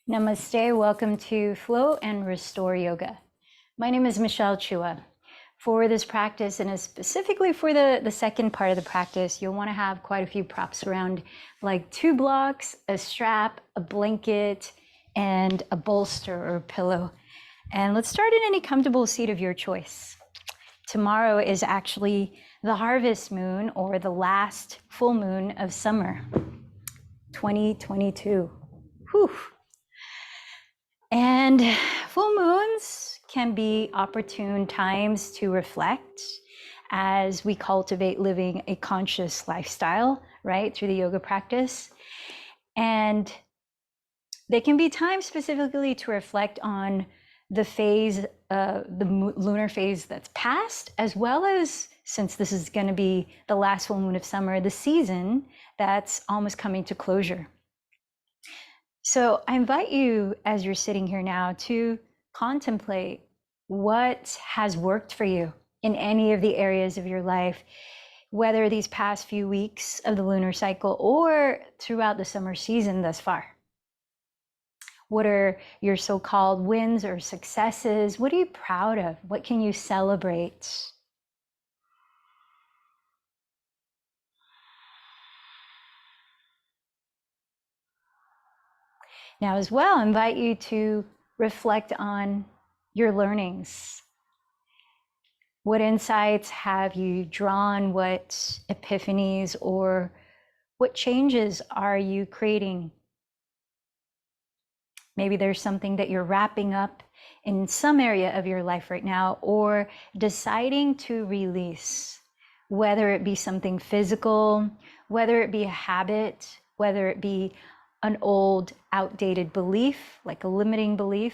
Namaste, welcome to Flow and Restore Yoga. My name is Michelle Chua. For this practice, and specifically for the second part of the practice, you'll want to have quite a few props around, like 2 blocks, a strap, a blanket, and a bolster or a pillow. And let's start in any comfortable seat of your choice. Tomorrow is actually the harvest moon, or the last full moon of summer, 2022. Whew. And full moons can be opportune times to reflect as we cultivate living a conscious lifestyle, right, through the yoga practice. And they can be times specifically to reflect on the phase, the lunar phase that's past, as well as, since this is going to be the last full moon of summer, the season that's almost coming to closure. So I invite you, as you're sitting here now, to contemplate what has worked for you in any of the areas of your life, whether these past few weeks of the lunar cycle or throughout the summer season thus far. What are your so-called wins or successes? What are you proud of? What can you celebrate? Now, as well, I invite you to reflect on your learnings. What insights have you drawn? What epiphanies or what changes are you creating? Maybe there's something that you're wrapping up in some area of your life right now, or deciding to release, whether it be something physical, whether it be a habit, whether it be an old, outdated belief, like a limiting belief.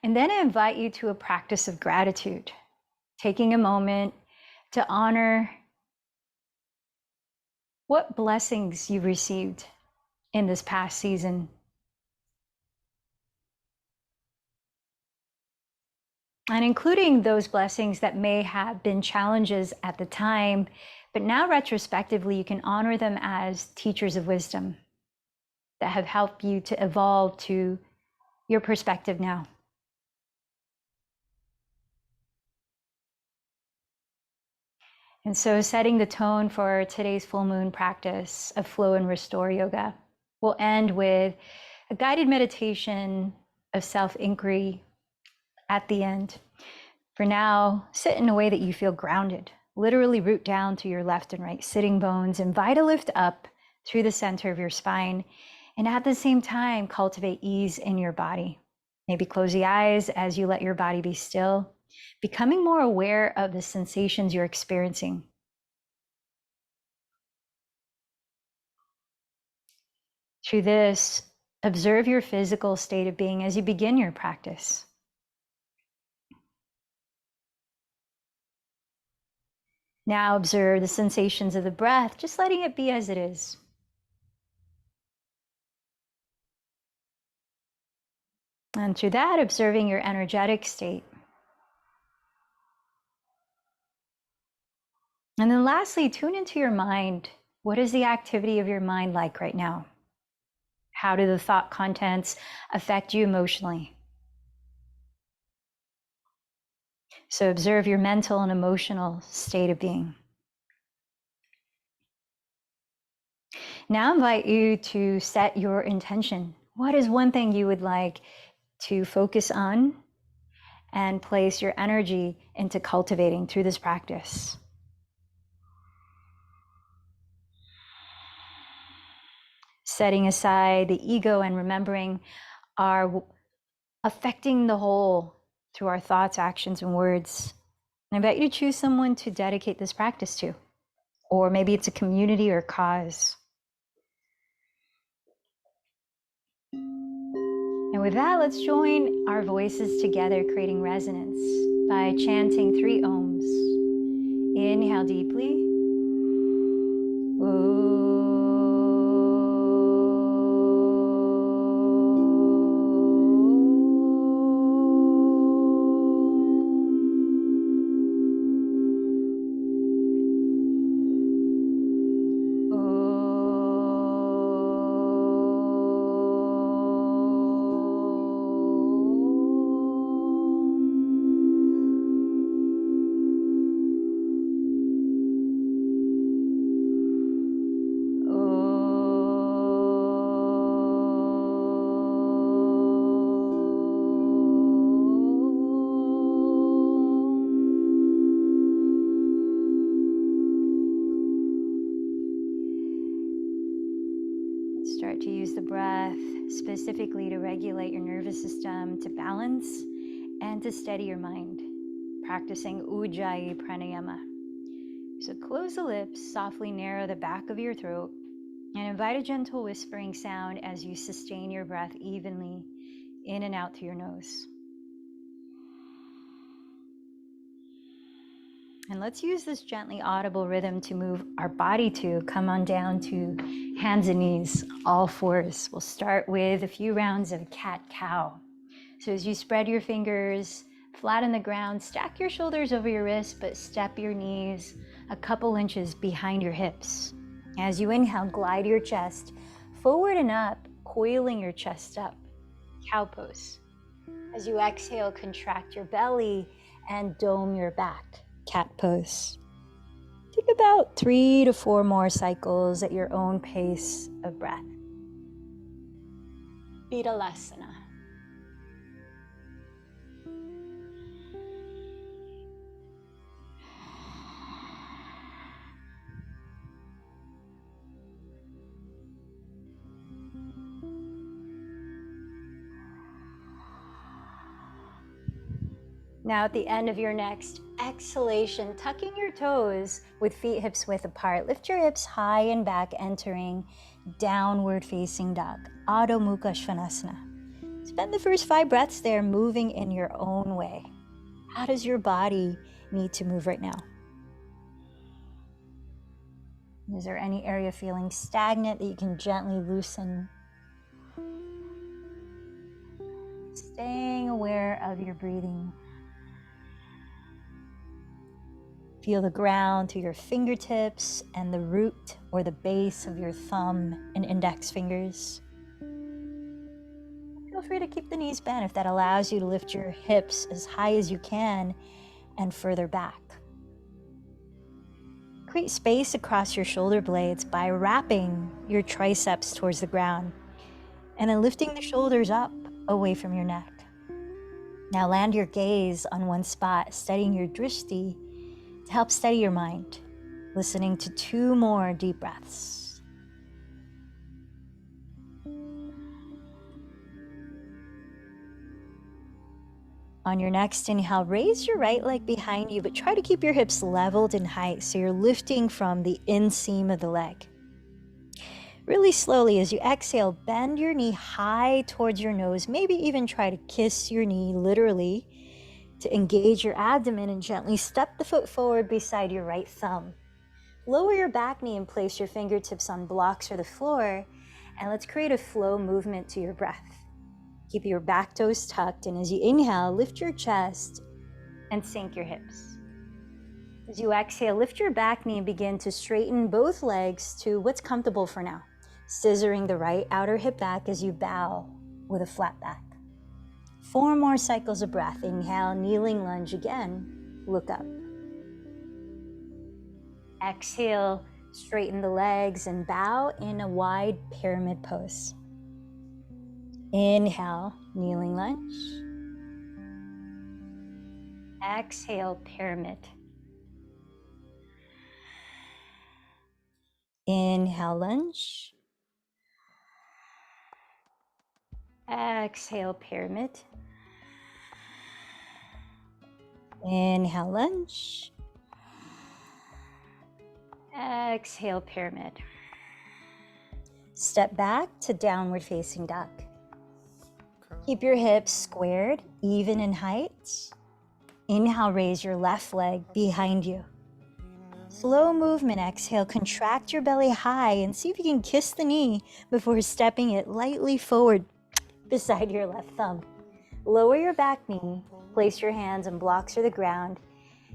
And then I invite you to a practice of gratitude, taking a moment to honor what blessings you've received in this past season. And including those blessings that may have been challenges at the time, but now retrospectively, you can honor them as teachers of wisdom that have helped you to evolve to your perspective now. And so setting the tone for today's full moon practice of Flow and Restore Yoga, we'll end with a guided meditation of self-inquiry at the end. For now, sit in a way that you feel grounded. Literally root down to your left and right sitting bones. Invite a lift up through the center of your spine. And at the same time, cultivate ease in your body. Maybe close the eyes as you let your body be still, becoming more aware of the sensations you're experiencing. Through this, observe your physical state of being as you begin your practice. Now observe the sensations of the breath, just letting it be as it is. And through that, observing your energetic state. And then lastly, tune into your mind. What is the activity of your mind like right now? How do the thought contents affect you emotionally? So observe your mental and emotional state of being. Now I invite you to set your intention. What is one thing you would like to focus on and place your energy into cultivating through this practice? Setting aside the ego and remembering our affecting the whole through our thoughts, actions, and words. And I invite you to choose someone to dedicate this practice to, or maybe it's a community or cause. And with that, let's join our voices together, creating resonance by chanting 3 ohms. Inhale deeply. Start to use the breath specifically to regulate your nervous system, to balance, and to steady your mind, practicing Ujjayi Pranayama. So close the lips, softly narrow the back of your throat, and invite a gentle whispering sound as you sustain your breath evenly in and out through your nose. And let's use this gently audible rhythm to move our body to come on down to hands and knees, all fours. We'll start with a few rounds of cat-cow. So as you spread your fingers flat on the ground, stack your shoulders over your wrists, but step your knees a couple inches behind your hips. As you inhale, glide your chest forward and up, coiling your chest up, cow pose. As you exhale, contract your belly and dome your back, cat pose. Take about 3 to 4 more cycles at your own pace of breath. Vidalasana. Now at the end of your next exhalation, tucking your toes with feet hips width apart. Lift your hips high and back, entering downward facing dog, Adho Mukha Svanasana. Spend the first 5 breaths there, moving in your own way. How does your body need to move right now? Is there any area feeling stagnant that you can gently loosen? Staying aware of your breathing. Feel the ground through your fingertips and the root or the base of your thumb and index fingers. Feel free to keep the knees bent if that allows you to lift your hips as high as you can and further back. Create space across your shoulder blades by wrapping your triceps towards the ground and then lifting the shoulders up away from your neck. Now land your gaze on one spot, steadying your drishti to help steady your mind, listening to 2 more deep breaths. On your next inhale, raise your right leg behind you, but try to keep your hips leveled in height so you're lifting from the inseam of the leg. Really slowly as you exhale, bend your knee high towards your nose, maybe even try to kiss your knee literally, to engage your abdomen, and gently step the foot forward beside your right thumb. Lower your back knee and place your fingertips on blocks or the floor, and let's create a flow movement to your breath. Keep your back toes tucked, and as you inhale, lift your chest and sink your hips. As you exhale, lift your back knee and begin to straighten both legs to what's comfortable for now, scissoring the right outer hip back as you bow with a flat back. 4 more cycles of breath. Inhale, kneeling lunge again. Look up. Exhale, straighten the legs and bow in a wide pyramid pose. Inhale, kneeling lunge. Exhale, pyramid. Inhale, lunge. Exhale, pyramid. Inhale, lunge. Exhale, pyramid. Step back to downward facing dog. Keep your hips squared, even in height. Inhale, raise your left leg behind you. Slow movement, exhale, contract your belly high and see if you can kiss the knee before stepping it lightly forward beside your left thumb. Lower your back knee, place your hands on blocks or the ground,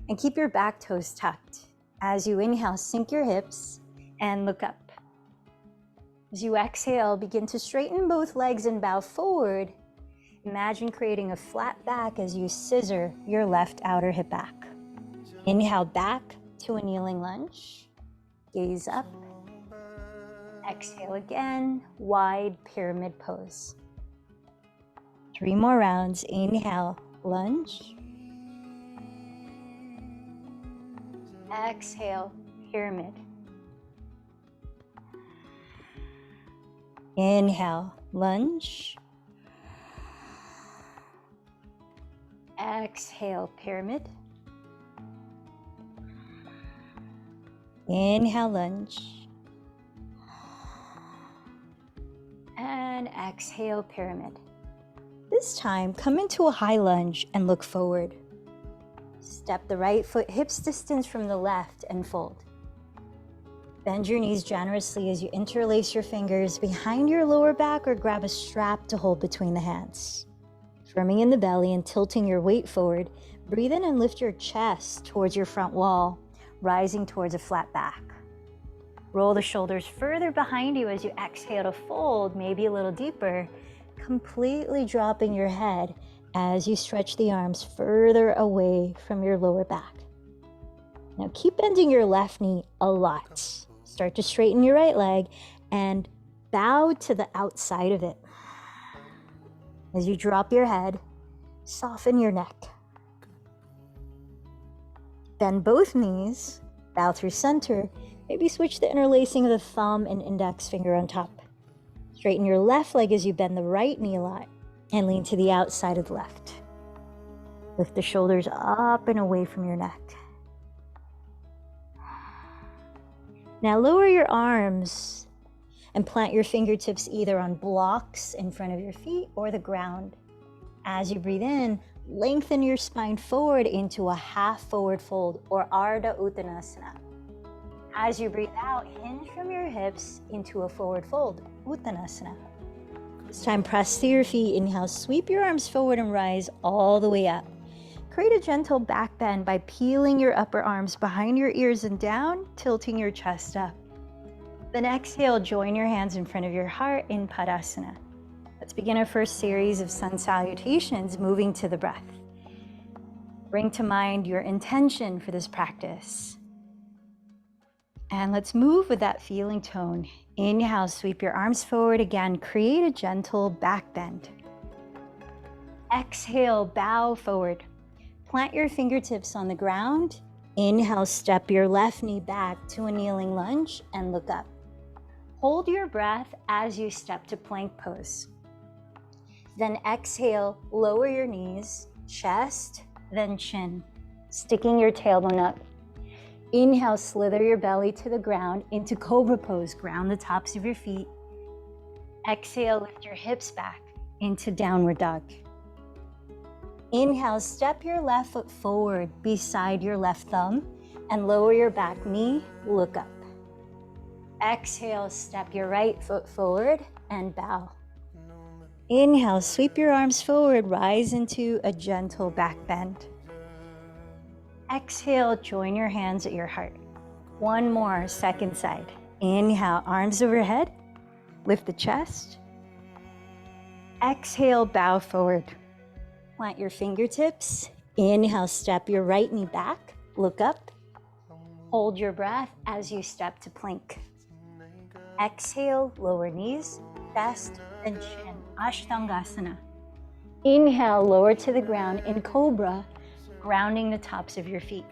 and keep your back toes tucked. As you inhale, sink your hips and look up. As you exhale, begin to straighten both legs and bow forward. Imagine creating a flat back as you scissor your left outer hip back. Inhale back to a kneeling lunge. Gaze up. Exhale again, wide pyramid pose. 3 more rounds. Inhale, lunge. Exhale, pyramid. Inhale, lunge. Exhale, pyramid. Inhale, lunge. And exhale, pyramid. This time, come into a high lunge and look forward. Step the right foot hips distance from the left and fold. Bend your knees generously as you interlace your fingers behind your lower back or grab a strap to hold between the hands. Firming in the belly and tilting your weight forward, breathe in and lift your chest towards your front wall, rising towards a flat back. Roll the shoulders further behind you as you exhale to fold, maybe a little deeper, completely dropping your head as you stretch the arms further away from your lower back. Now keep bending your left knee a lot. Start to straighten your right leg and bow to the outside of it. As you drop your head, soften your neck. Bend both knees, bow through center, maybe switch the interlacing of the thumb and index finger on top. Straighten your left leg as you bend the right knee a lot and lean to the outside of the left. Lift the shoulders up and away from your neck. Now lower your arms and plant your fingertips either on blocks in front of your feet or the ground. As you breathe in, lengthen your spine forward into a half forward fold or Ardha Uttanasana. As you breathe out, hinge from your hips into a forward fold, Uttanasana. This time, press to your feet. Inhale, sweep your arms forward and rise all the way up. Create a gentle back bend by peeling your upper arms behind your ears and down, tilting your chest up. Then exhale, join your hands in front of your heart in Padasana. Let's begin our first series of sun salutations, moving to the breath. Bring to mind your intention for this practice. And let's move with that feeling tone. Inhale, sweep your arms forward again. Create a gentle back bend. Exhale, bow forward. Plant your fingertips on the ground. Inhale, step your left knee back to a kneeling lunge and look up. Hold your breath as you step to plank pose. Then exhale, lower your knees, chest, then chin, sticking your tailbone up. Inhale, slither your belly to the ground into cobra pose. Ground the tops of your feet. Exhale, lift your hips back into downward dog. Inhale, step your left foot forward beside your left thumb and lower your back knee, look up. Exhale, step your right foot forward and bow. Inhale, sweep your arms forward, rise into a gentle back bend. Exhale, join your hands at your heart. One more, second side. Inhale, arms overhead, lift the chest. Exhale, bow forward. Plant your fingertips. Inhale, step your right knee back, look up. Hold your breath as you step to plank. Exhale, lower knees, chest, and chin, Ashtangasana. Inhale, lower to the ground in cobra, grounding the tops of your feet.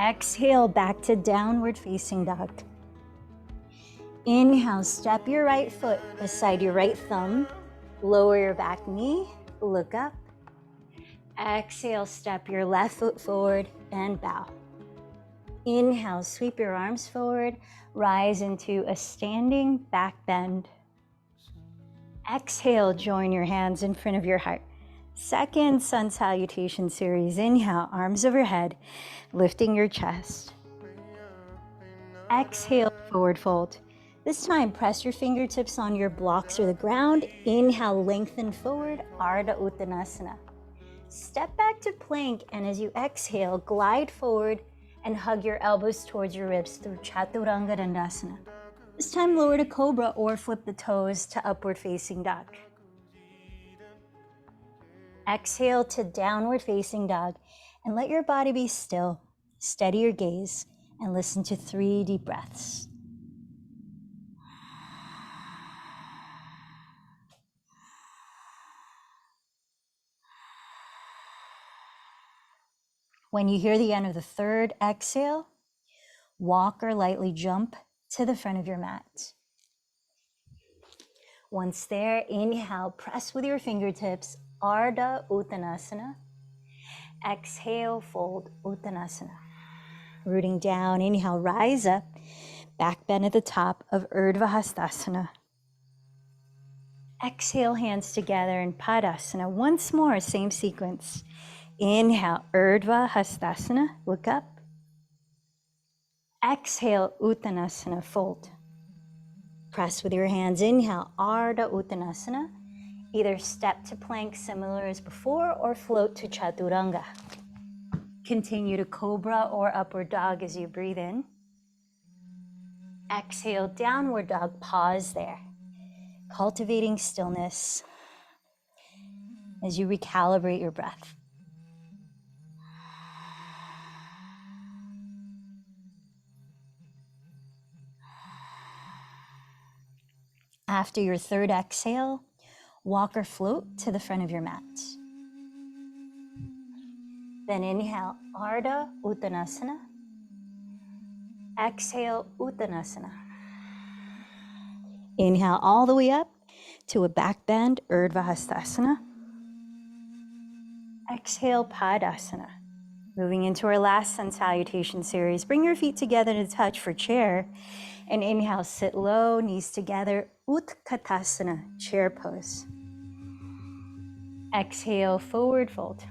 Exhale, back to downward facing dog. Inhale, step your right foot beside your right thumb, lower your back knee, look up. Exhale, step your left foot forward and bow. Inhale, sweep your arms forward, rise into a standing back bend. Exhale, join your hands in front of your heart. Second sun salutation series. Inhale, arms overhead, lifting your chest. Exhale, forward fold. This time, press your fingertips on your blocks or the ground. Inhale, lengthen forward, Ardha Uttanasana. Step back to plank, and as you exhale, glide forward and hug your elbows towards your ribs through Chaturanga Dandasana. This time, lower to cobra or flip the toes to upward facing dog. Exhale to downward facing dog and let your body be still. Steady your gaze and listen to 3 deep breaths. When you hear the end of the third exhale, walk or lightly jump to the front of your mat. Once there, inhale, press with your fingertips, Ardha Uttanasana. Exhale, fold, Uttanasana. Rooting down, inhale, rise up, back bend at the top of Urdhva Hastasana. Exhale, hands together in Padasana. Once more, same sequence. Inhale, Urdhva Hastasana, look up. Exhale, Uttanasana, fold. Press with your hands, inhale, Ardha Uttanasana. Either step to plank similar as before or float to Chaturanga. Continue to Cobra or Upward Dog as you breathe in. Exhale, Downward Dog, pause there. Cultivating stillness as you recalibrate your breath. After your third exhale, walk or float to the front of your mat. Then inhale, Ardha Uttanasana. Exhale, Uttanasana. Inhale all the way up to a back bend, Urdhva Hastasana. Exhale, Padasana. Moving into our last sun salutation series, bring your feet together to touch for chair. And inhale, sit low, knees together, Utkatasana, chair pose. Exhale, forward fold.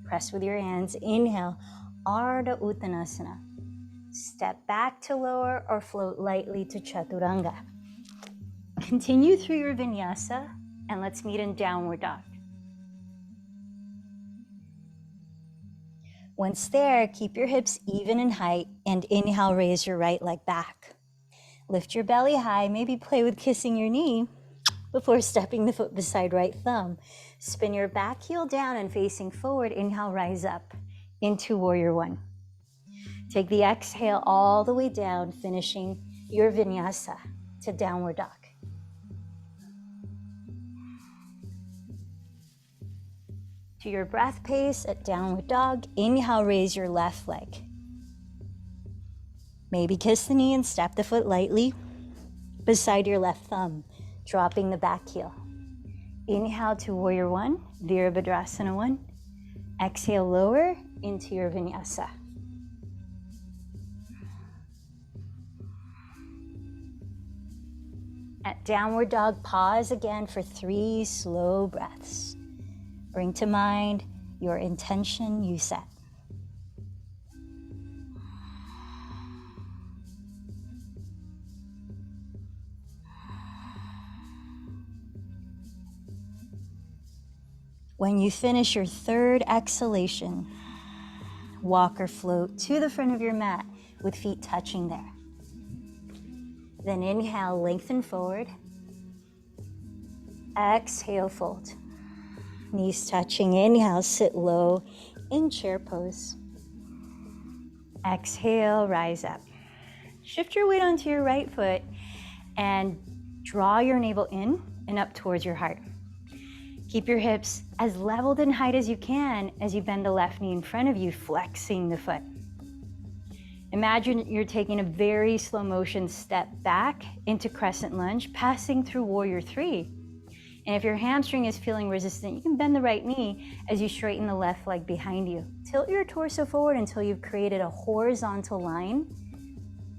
Press with your hands. Inhale, Ardha Uttanasana. Step back to lower or float lightly to Chaturanga. Continue through your vinyasa and let's meet in Downward Dog. Once there, keep your hips even in height and inhale, raise your right leg back. Lift your belly high, maybe play with kissing your knee before stepping the foot beside right thumb. Spin your back heel down and facing forward, inhale, rise up into Warrior One. Take the exhale all the way down, finishing your vinyasa to Downward Dog. To your breath pace at Downward Dog, inhale, raise your left leg. Maybe kiss the knee and step the foot lightly beside your left thumb, dropping the back heel. Inhale to Warrior One, Virabhadrasana One. Exhale, lower into your vinyasa. At Downward Dog, pause again for 3 slow breaths. Bring to mind your intention you set. When you finish your third exhalation, walk or float to the front of your mat with feet touching there. Then inhale, lengthen forward. Exhale, fold. Knees touching, inhale, sit low in chair pose. Exhale, rise up. Shift your weight onto your right foot and draw your navel in and up towards your heart. Keep your hips as leveled in height as you can as you bend the left knee in front of you, flexing the foot. Imagine you're taking a very slow motion step back into crescent lunge, passing through Warrior Three. And if your hamstring is feeling resistant, you can bend the right knee as you straighten the left leg behind you. Tilt your torso forward until you've created a horizontal line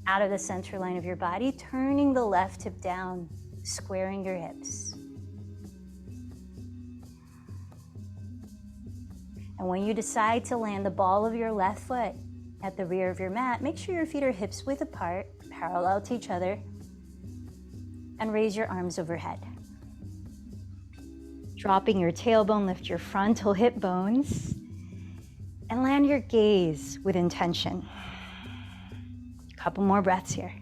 out of the center line of your body, turning the left hip down, squaring your hips. And when you decide to land the ball of your left foot at the rear of your mat, make sure your feet are hips width apart, parallel to each other, and raise your arms overhead. Dropping your tailbone, lift your frontal hip bones, and land your gaze with intention. A couple more breaths here.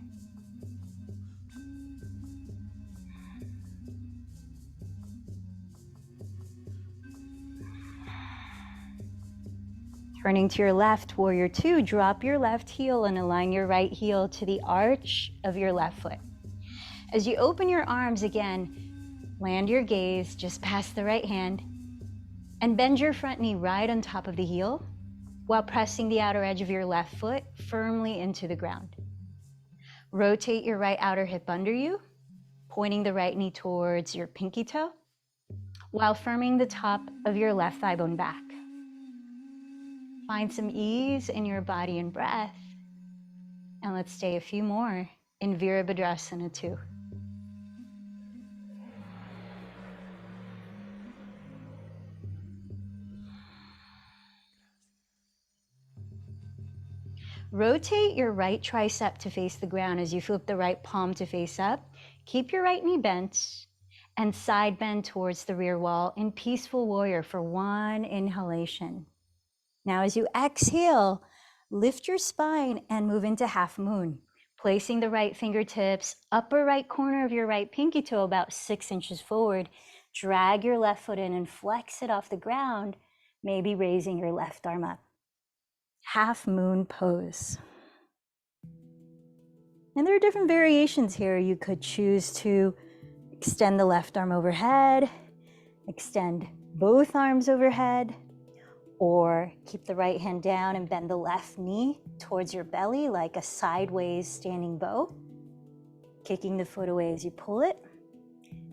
Turning to your left, Warrior Two, drop your left heel and align your right heel to the arch of your left foot. As you open your arms again, land your gaze just past the right hand and bend your front knee right on top of the heel while pressing the outer edge of your left foot firmly into the ground. Rotate your right outer hip under you, pointing the right knee towards your pinky toe, while firming the top of your left thigh bone back. Find some ease in your body and breath. And let's stay a few more in Virabhadrasana 2. Rotate your right tricep to face the ground as you flip the right palm to face up. Keep your right knee bent and side bend towards the rear wall in Peaceful Warrior for one inhalation. Now as you exhale, lift your spine and move into Half Moon, placing the right fingertips upper right corner of your right pinky toe about 6 inches forward. Drag your left foot in and flex it off the ground, maybe raising your left arm up. Half Moon pose. And there are different variations here. You could choose to extend the left arm overhead, extend both arms overhead, or keep the right hand down and bend the left knee towards your belly like a sideways standing bow, kicking the foot away as you pull it.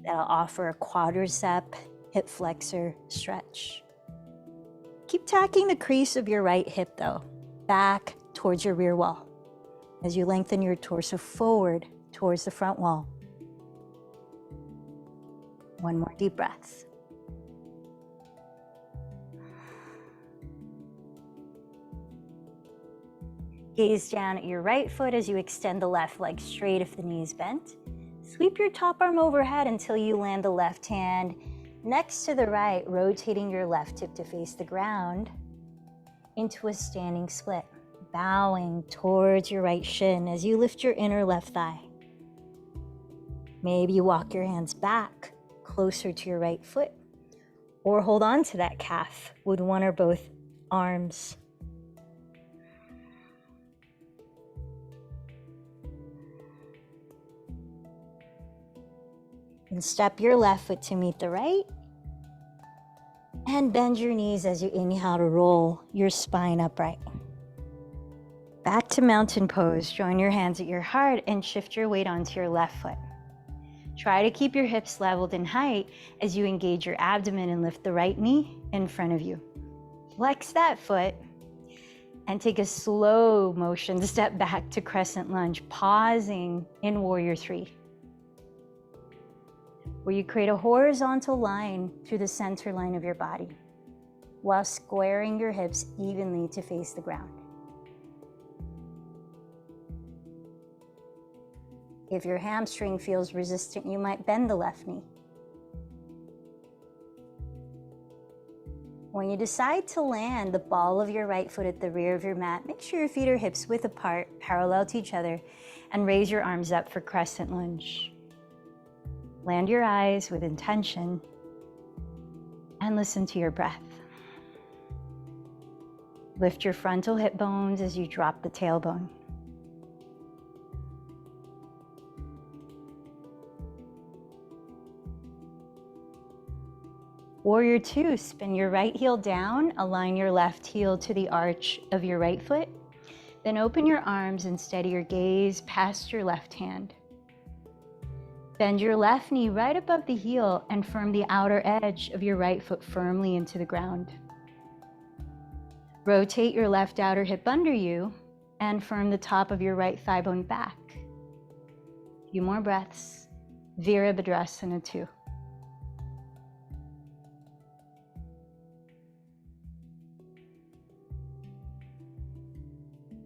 That'll offer a quadricep hip flexor stretch. Keep tacking the crease of your right hip though, back towards your rear wall as you lengthen your torso forward towards the front wall. One more deep breath. Gaze down at your right foot as you extend the left leg straight if the knee is bent. Sweep your top arm overhead until you land the left hand next to the right, rotating your left hip to face the ground into a standing split, bowing towards your right shin as you lift your inner left thigh. Maybe you walk your hands back closer to your right foot, or hold on to that calf with one or both arms. And step your left foot to meet the right. And bend your knees as you inhale to roll your spine upright. Back to mountain pose. Join your hands at your heart and shift your weight onto your left foot. Try to keep your hips leveled in height as you engage your abdomen and lift the right knee in front of you. Flex that foot and take a slow motion step back to crescent lunge, pausing in Warrior 3. Where you create a horizontal line through the center line of your body while squaring your hips evenly to face the ground. If your hamstring feels resistant, you might bend the left knee. When you decide to land the ball of your right foot at the rear of your mat, make sure your feet are hips width apart, parallel to each other, and raise your arms up for crescent lunge. Land your eyes with intention and listen to your breath. Lift your frontal hip bones as you drop the tailbone. Warrior 2, spin your right heel down, align your left heel to the arch of your right foot, then open your arms and steady your gaze past your left hand. Bend your left knee right above the heel and firm the outer edge of your right foot firmly into the ground. Rotate your left outer hip under you and firm the top of your right thigh bone back. A few more breaths. Virabhadrasana 2.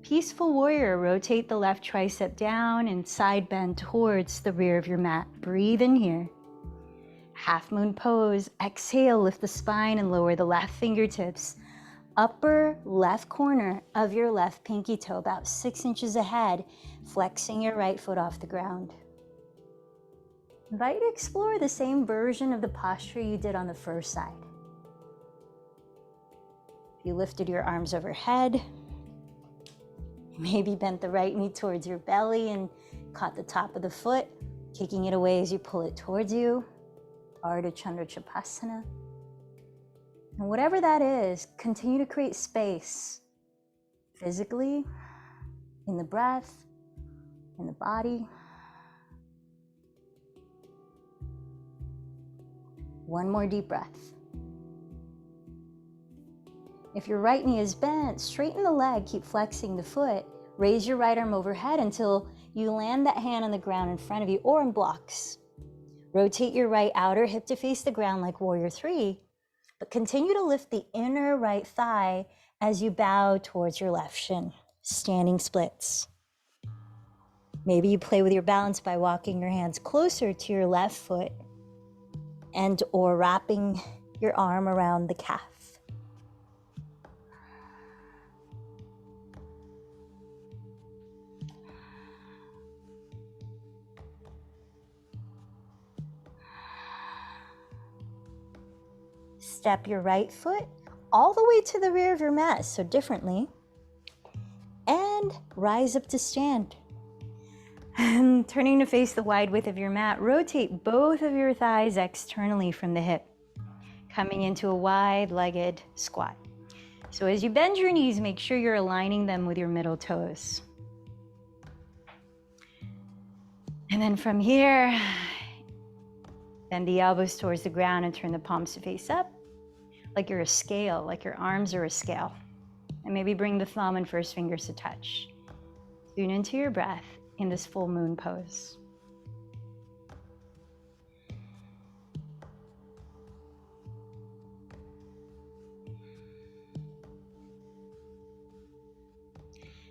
Peaceful Warrior, rotate the left tricep down and side bend towards the rear of your mat. Breathe in here. Half Moon pose. Exhale, lift the spine and lower the left fingertips. Upper left corner of your left pinky toe, about 6 inches ahead, flexing your right foot off the ground. Invite you to explore the same version of the posture you did on the first side. If you lifted your arms overhead, maybe bent the right knee towards your belly and caught the top of the foot, kicking it away as you pull it towards you. Ardha Chandra Chapasana. And whatever that is, continue to create space physically, in the breath, in the body. One more deep breath. If your right knee is bent, straighten the leg, keep flexing the foot. Raise your right arm overhead until you land that hand on the ground in front of you or in blocks. Rotate your right outer hip to face the ground like Warrior 3, but continue to lift the inner right thigh as you bow towards your left shin. Standing splits. Maybe you play with your balance by walking your hands closer to your left foot and or wrapping your arm around the calf. Step your right foot all the way to the rear of your mat, so differently, and rise up to stand. And turning to face the wide width of your mat, rotate both of your thighs externally from the hip, coming into a wide-legged squat. So as you bend your knees, make sure you're aligning them with your middle toes. And then from here, bend the elbows towards the ground and turn the palms to face up, like you're a scale, like your arms are a scale. And maybe bring the thumb and first fingers to touch. Tune into your breath in this full moon pose.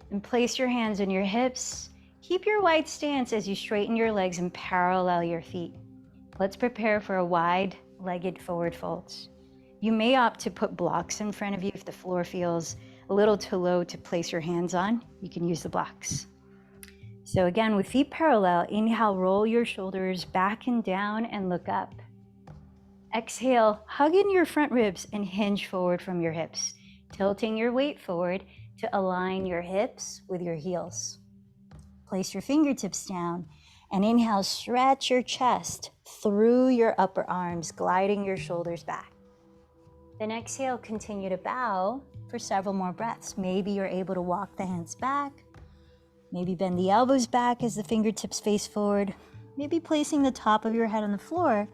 And place your hands on your hips. Keep your wide stance as you straighten your legs and parallel your feet. Let's prepare for a wide-legged forward fold. You may opt to put blocks in front of you if the floor feels a little too low to place your hands on. You can use the blocks. So again, with feet parallel, inhale, roll your shoulders back and down and look up. Exhale, hug in your front ribs and hinge forward from your hips, tilting your weight forward to align your hips with your heels. Place your fingertips down and inhale, stretch your chest through your upper arms, gliding your shoulders back. Then exhale, continue to bow for several more breaths. Maybe you're able to walk the hands back. Maybe bend the elbows back as the fingertips face forward. Maybe placing the top of your head on the floor.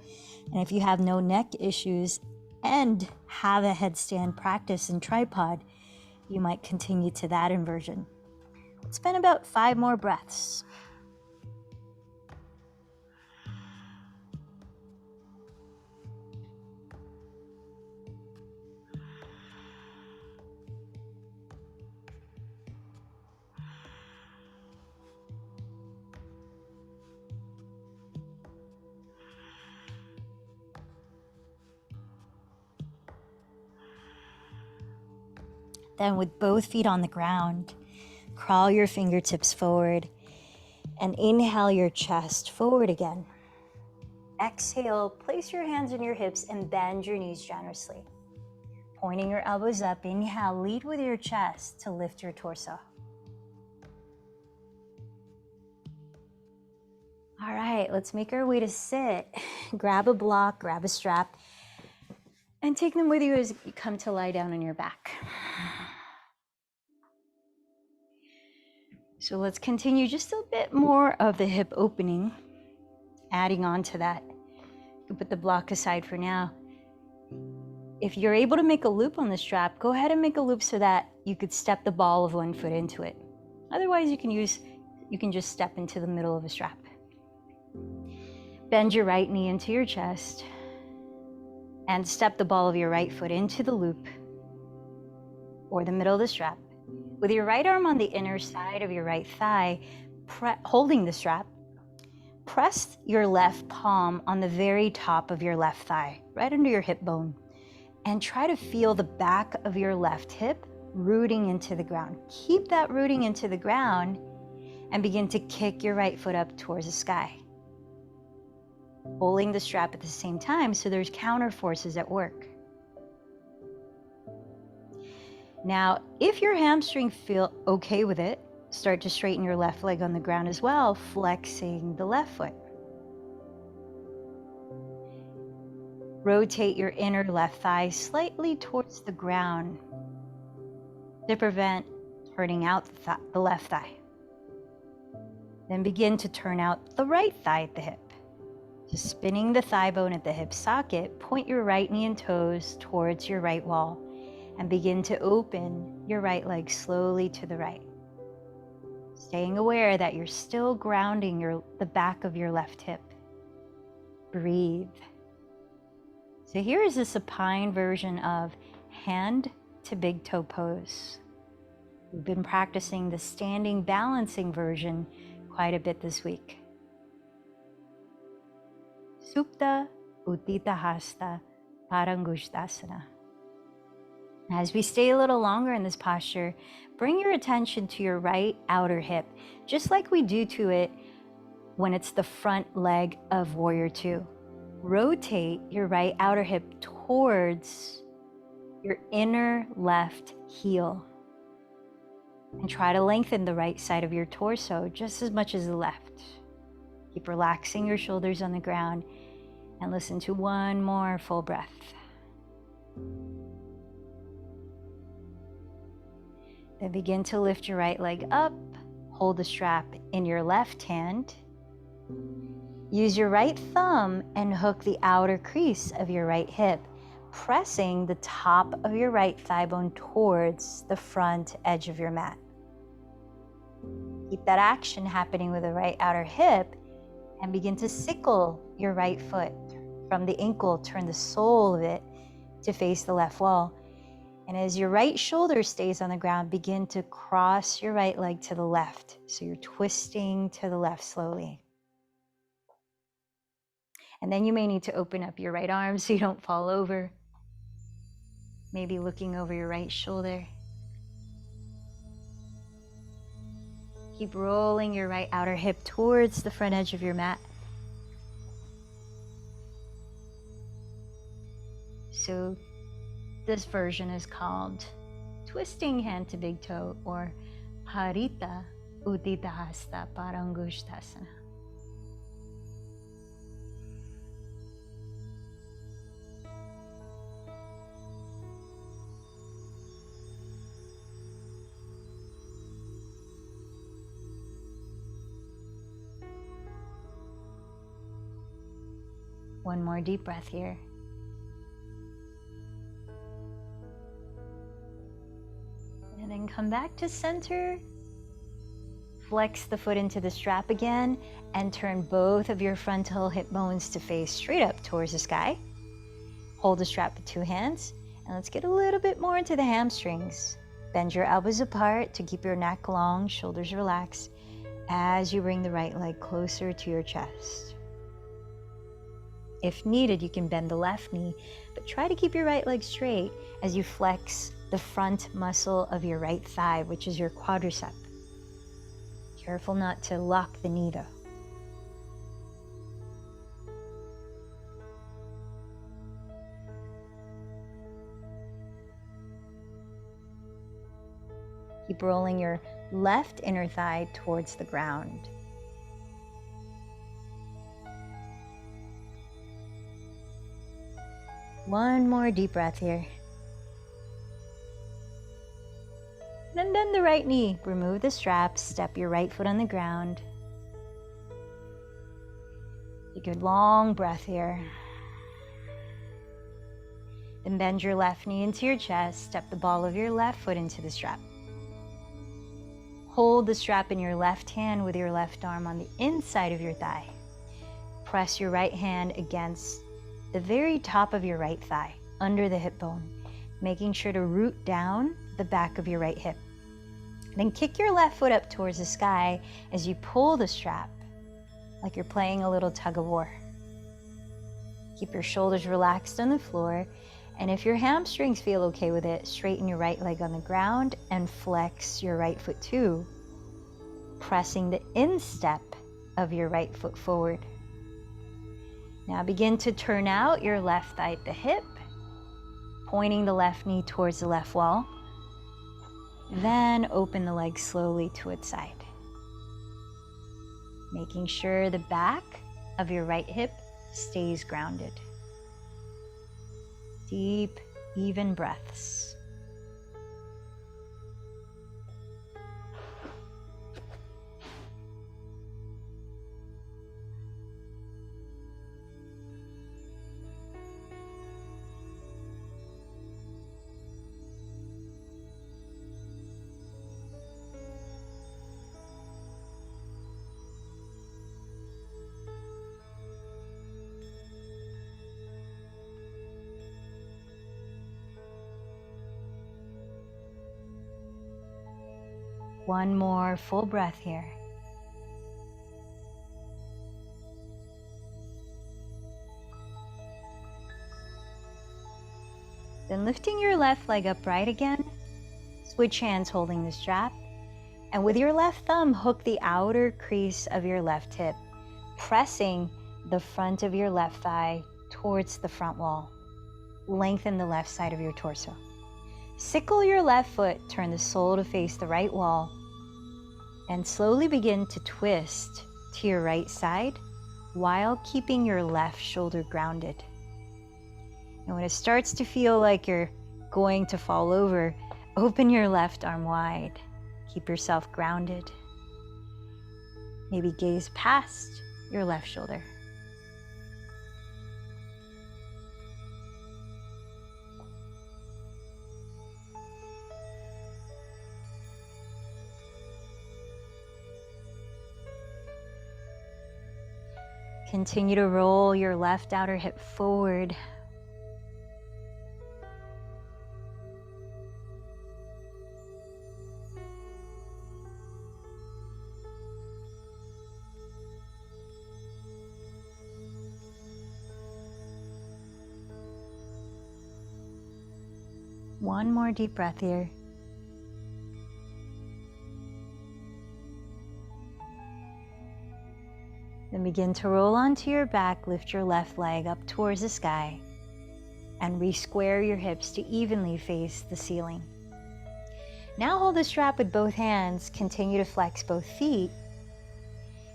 And if you have no neck issues and have a headstand practice and tripod, you might continue to that inversion. Spend about 5 more breaths. Then with both feet on the ground, crawl your fingertips forward and inhale your chest forward again. Exhale, place your hands on your hips and bend your knees generously. Pointing your elbows up, inhale, lead with your chest to lift your torso. All right, let's make our way to sit. Grab a block, grab a strap, and take them with you as you come to lie down on your back. So let's continue just a bit more of the hip opening, adding on to that. You can put the block aside for now. If you're able to make a loop on the strap, go ahead and make a loop so that you could step the ball of one foot into it. Otherwise, you can just step into the middle of a strap. Bend your right knee into your chest and step the ball of your right foot into the loop or the middle of the strap. With your right arm on the inner side of your right thigh, holding the strap, press your left palm on the very top of your left thigh, right under your hip bone, and try to feel the back of your left hip rooting into the ground. Keep that rooting into the ground and begin to kick your right foot up towards the sky, holding the strap at the same time so there's counter forces at work. Now, if your hamstring feel okay with it, start to straighten your left leg on the ground as well, flexing the left foot. Rotate your inner left thigh slightly towards the ground to prevent turning out the left thigh. Then begin to turn out the right thigh at the hip. Just spinning the thigh bone at the hip socket, point your right knee and toes towards your right wall and begin to open your right leg slowly to the right. Staying aware that you're still grounding the back of your left hip. Breathe. So here is a supine version of hand to big toe pose. We've been practicing the standing balancing version quite a bit this week. Supta Uttita Hasta Parangushtasana. As we stay a little longer in this posture, bring your attention to your right outer hip, just like we do to it when it's the front leg of Warrior Two. Rotate your right outer hip towards your inner left heel. And try to lengthen the right side of your torso just as much as the left. Keep relaxing your shoulders on the ground and listen to one more full breath. Then begin to lift your right leg up. Hold the strap in your left hand. Use your right thumb and hook the outer crease of your right hip, pressing the top of your right thigh bone towards the front edge of your mat. Keep that action happening with the right outer hip and begin to sickle your right foot from the ankle. Turn the sole of it to face the left wall. And as your right shoulder stays on the ground, begin to cross your right leg to the left. So you're twisting to the left slowly. And then you may need to open up your right arm so you don't fall over. Maybe looking over your right shoulder. Keep rolling your right outer hip towards the front edge of your mat. So this version is called twisting hand to big toe, or Harita Uttita Hasta Parangushtasana. One more deep breath here. And then come back to center. Flex the foot into the strap again and turn both of your frontal hip bones to face straight up towards the sky. Hold the strap with two hands and let's get a little bit more into the hamstrings. Bend your elbows apart to keep your neck long, shoulders relaxed as you bring the right leg closer to your chest. If needed, you can bend the left knee, but try to keep your right leg straight as you flex the front muscle of your right thigh, which is your quadricep. Careful not to lock the knee though. Keep rolling your left inner thigh towards the ground. One more deep breath here. Then bend the right knee, remove the strap, step your right foot on the ground. Take a good long breath here. Then bend your left knee into your chest, step the ball of your left foot into the strap. Hold the strap in your left hand with your left arm on the inside of your thigh. Press your right hand against the very top of your right thigh, under the hip bone, making sure to root down the back of your right hip. Then kick your left foot up towards the sky as you pull the strap, like you're playing a little tug of war. Keep your shoulders relaxed on the floor, and if your hamstrings feel okay with it, straighten your right leg on the ground and flex your right foot too, pressing the instep of your right foot forward. Now begin to turn out your left thigh at the hip, pointing the left knee towards the left wall. Then open the leg slowly to its side, making sure the back of your right hip stays grounded. Deep, even breaths. One more full breath here. Then lifting your left leg upright again, switch hands holding the strap, and with your left thumb, hook the outer crease of your left hip, pressing the front of your left thigh towards the front wall. Lengthen the left side of your torso. Sickle your left foot, turn the sole to face the right wall, and slowly begin to twist to your right side while keeping your left shoulder grounded. And when it starts to feel like you're going to fall over, open your left arm wide. Keep yourself grounded. Maybe gaze past your left shoulder. Continue to roll your left outer hip forward. One more deep breath here. Then begin to roll onto your back, lift your left leg up towards the sky, and re-square your hips to evenly face the ceiling. Now hold the strap with both hands, continue to flex both feet,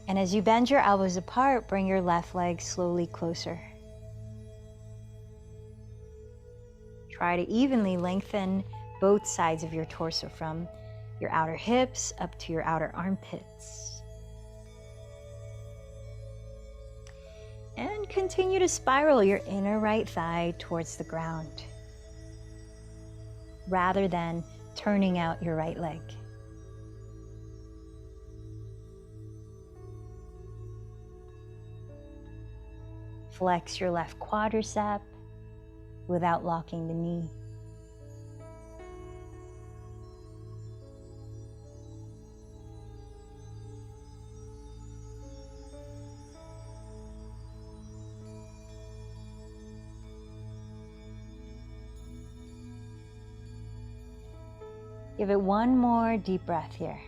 and as you bend your elbows apart, bring your left leg slowly closer. Try to evenly lengthen both sides of your torso from your outer hips up to your outer armpits. And continue to spiral your inner right thigh towards the ground, rather than turning out your right leg. Flex your left quadricep without locking the knee. Give it one more deep breath here.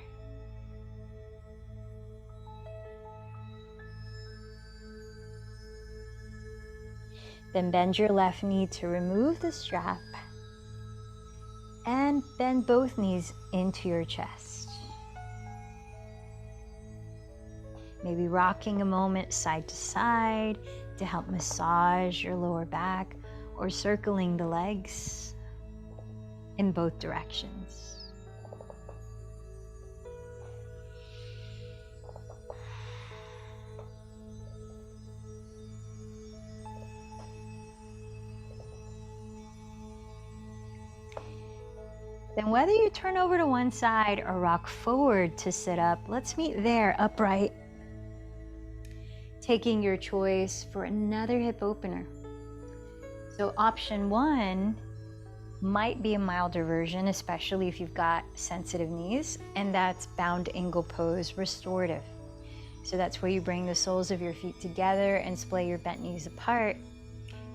Then bend your left knee to remove the strap and bend both knees into your chest. Maybe rocking a moment side to side to help massage your lower back, or circling the legs in both directions. Then whether you turn over to one side or rock forward to sit up, let's meet there, upright. Taking your choice for another hip opener. So option one might be a milder version, especially if you've got sensitive knees, and that's bound angle pose restorative. So that's where you bring the soles of your feet together and splay your bent knees apart,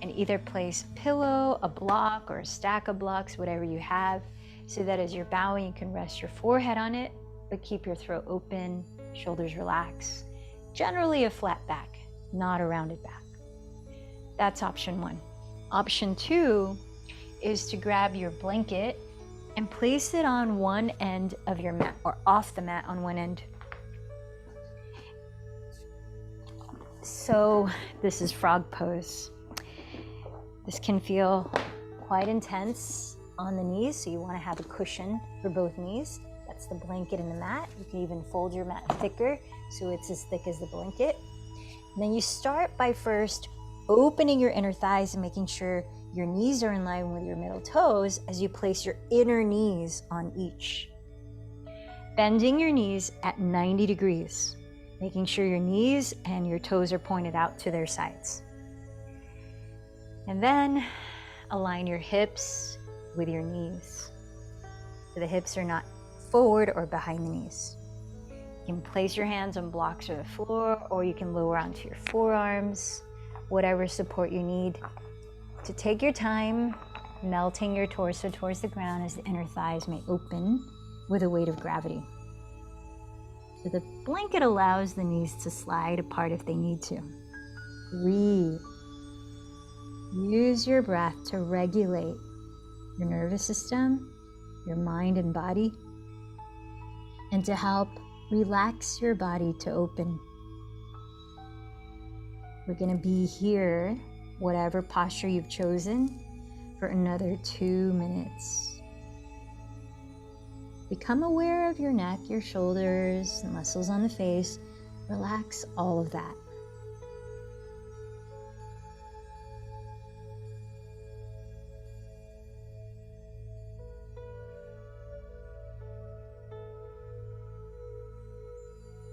and either place a pillow, a block, or a stack of blocks, whatever you have, so that as you're bowing, you can rest your forehead on it, but keep your throat open, shoulders relaxed. Generally a flat back, not a rounded back. That's option one. Option two is to grab your blanket and place it on one end of your mat, or off the mat on one end. So this is frog pose. This can feel quite intense on the knees, so you want to have a cushion for both knees. That's the blanket and the mat. You can even fold your mat thicker so it's as thick as the blanket. And then you start by first opening your inner thighs and making sure your knees are in line with your middle toes as you place your inner knees on each. Bending your knees at 90 degrees, making sure your knees and your toes are pointed out to their sides. And then align your hips with your knees. So the hips are not forward or behind the knees. You can place your hands on blocks or the floor, or you can lower onto your forearms, whatever support you need. To take your time, melting your torso towards the ground as the inner thighs may open with the weight of gravity. So the blanket allows the knees to slide apart if they need to. Breathe. Use your breath to regulate your nervous system, your mind and body, and to help relax your body to open. We're going to be here, whatever posture you've chosen, for another 2 minutes. Become aware of your neck, your shoulders, the muscles on the face. Relax all of that.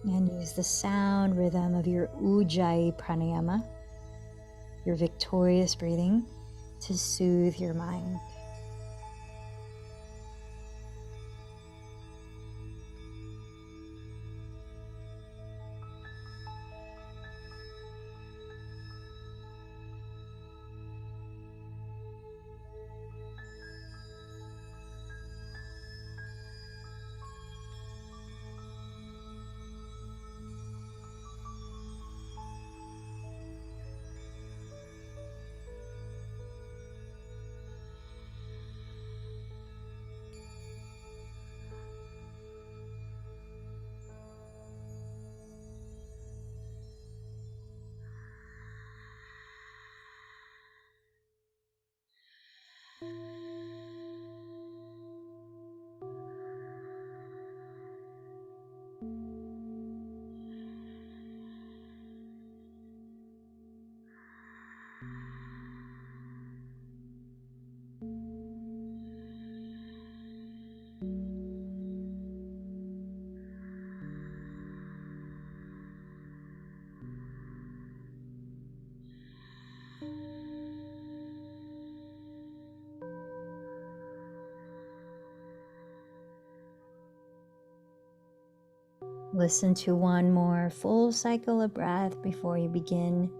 And use the sound rhythm of your Ujjayi pranayama, your victorious breathing, to soothe your mind. Listen to one more full cycle of breath before you begin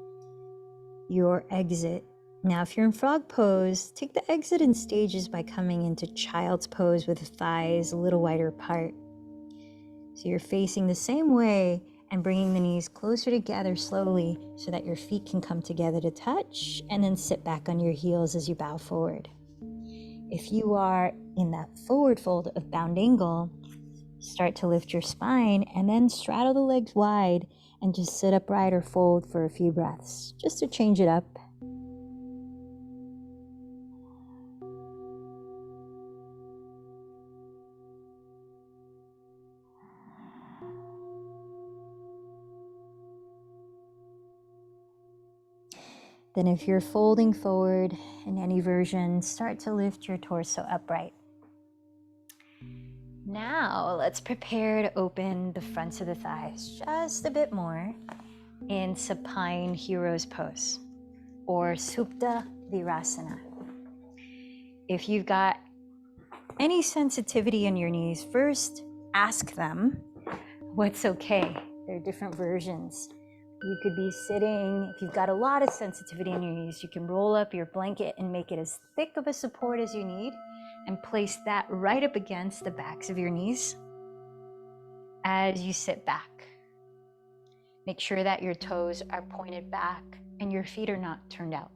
your exit. Now, if you're in frog pose, take the exit in stages by coming into child's pose with the thighs a little wider apart. So you're facing the same way and bringing the knees closer together slowly so that your feet can come together to touch, and then sit back on your heels as you bow forward. If you are in that forward fold of bound angle, start to lift your spine and then straddle the legs wide and just sit upright or fold for a few breaths, just to change it up. Then if you're folding forward in any version, start to lift your torso upright. Now let's prepare to open the fronts of the thighs just a bit more in supine hero's pose or Supta Virasana. If you've got any sensitivity in your knees, first ask them what's okay. There are different versions. You could be sitting, if you've got a lot of sensitivity in your knees, you can roll up your blanket and make it as thick of a support as you need and place that right up against the backs of your knees as you sit back. Make sure that your toes are pointed back and your feet are not turned out.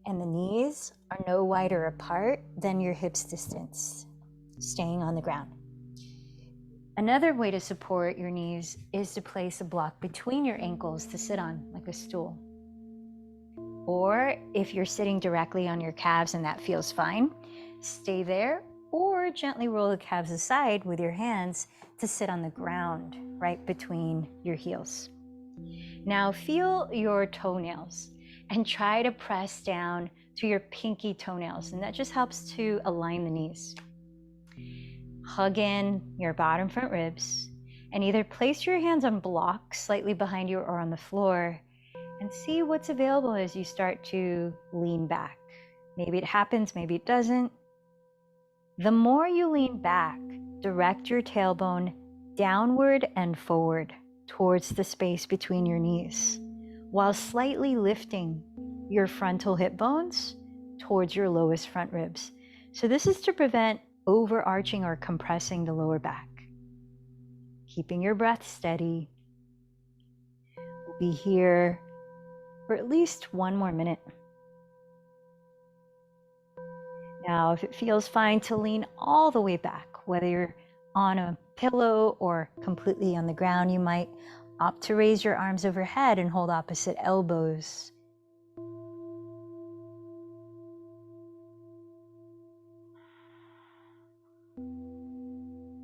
And the knees are no wider apart than your hips distance, staying on the ground. Another way to support your knees is to place a block between your ankles to sit on, like a stool. Or if you're sitting directly on your calves and that feels fine, stay there, or gently roll the calves aside with your hands to sit on the ground right between your heels. Now feel your toenails and try to press down to your pinky toenails, and that just helps to align the knees. Hug in your bottom front ribs and either place your hands on blocks slightly behind you or on the floor and see what's available as you start to lean back. Maybe it happens, maybe it doesn't. The more you lean back, Direct your tailbone downward and forward towards the space between your knees, while slightly lifting your frontal hip bones towards your lowest front ribs. So this is to prevent overarching or compressing the lower back. Keeping your breath steady. We'll be here for at least one more minute. Now, if it feels fine to lean all the way back, whether you're on a pillow or completely on the ground, you might opt to raise your arms overhead and hold opposite elbows.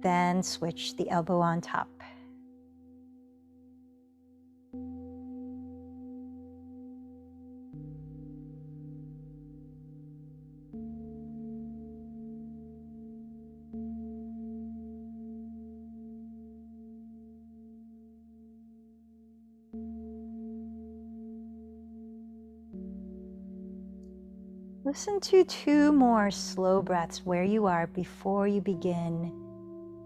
Then switch the elbow on top. Listen to 2 more slow breaths where you are before you begin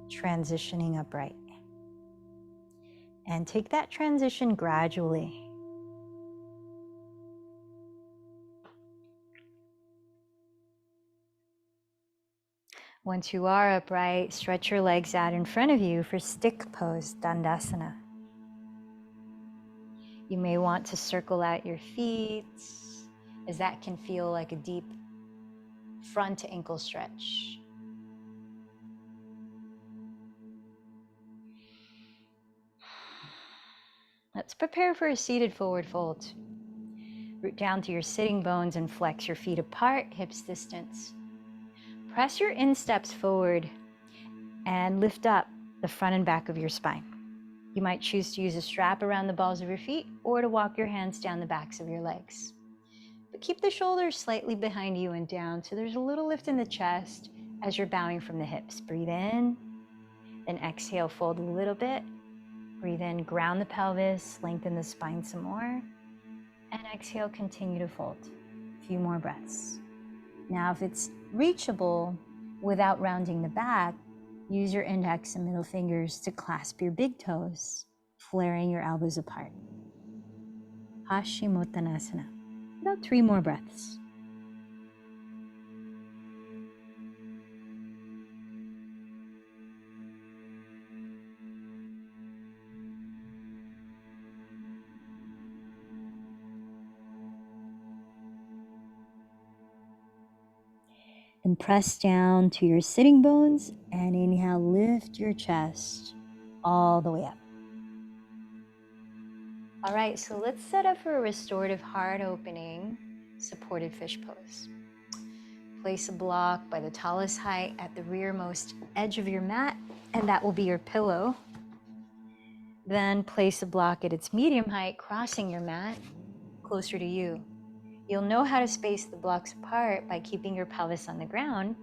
transitioning upright. And take that transition gradually. Once you are upright, stretch your legs out in front of you for stick pose, Dandasana. You may want to circle out your feet, as that can feel like a deep front ankle stretch. Let's prepare for a seated forward fold. Root down to your sitting bones and flex your feet apart, hips distance. Press your insteps forward and lift up the front and back of your spine. You might choose to use a strap around the balls of your feet or to walk your hands down the backs of your legs. But keep the shoulders slightly behind you and down so there's a little lift in the chest as you're bowing from the hips. Breathe in, then exhale, fold a little bit. Breathe in, ground the pelvis, lengthen the spine some more. And exhale, continue to fold. A few more breaths. Now, if it's reachable without rounding the back, use your index and middle fingers to clasp your big toes, flaring your elbows apart. Paschimottanasana. About 3 more breaths. And press down to your sitting bones and inhale, lift your chest all the way up. All right, so let's set up for a restorative heart opening, supported fish pose. Place a block by the tallest height at the rearmost edge of your mat, and that will be your pillow. Then place a block at its medium height, crossing your mat closer to you. You'll know how to space the blocks apart by keeping your pelvis on the ground.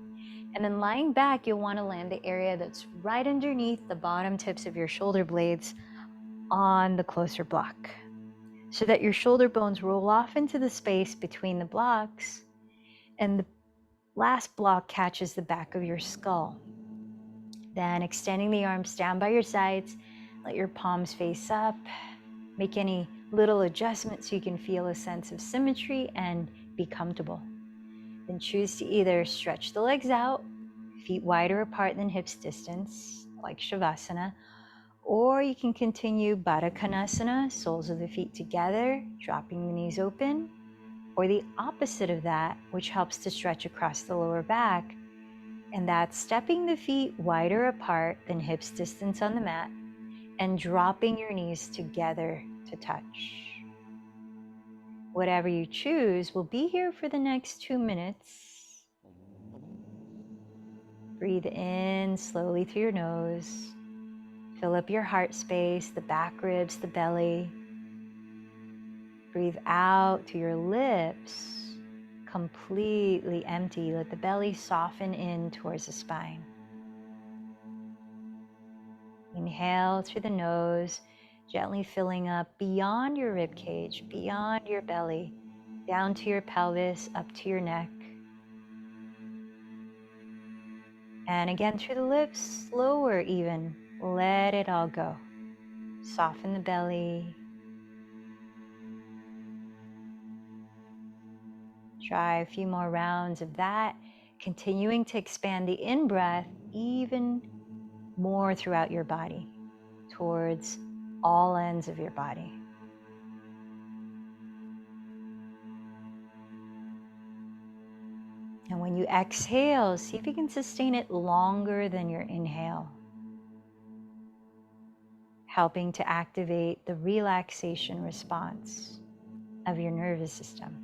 And then lying back, you'll want to land the area that's right underneath the bottom tips of your shoulder blades on the closer block, so that your shoulder bones roll off into the space between the blocks, and the last block catches the back of your skull. Then extending the arms down by your sides, let your palms face up. Make any little adjustments so you can feel a sense of symmetry and be comfortable. Then choose to either stretch the legs out, feet wider apart than hips distance, like Shavasana, or you can continue Baddha Konasana, soles of the feet together, dropping the knees open, or the opposite of that, which helps to stretch across the lower back, and that's stepping the feet wider apart than hips distance on the mat and dropping your knees together to touch. Whatever you choose, we'll be here for the next 2 minutes. Breathe in slowly through your nose. Fill up your heart space, the back ribs, the belly. Breathe out to your lips, completely empty. Let the belly soften in towards the spine. Inhale through the nose, gently filling up beyond your rib cage, beyond your belly, down to your pelvis, up to your neck. And again through the lips, slower even. Let it all go. Soften the belly. Try a few more rounds of that, continuing to expand the in-breath even more throughout your body, towards all ends of your body. And when you exhale, see if you can sustain it longer than your inhale, helping to activate the relaxation response of your nervous system.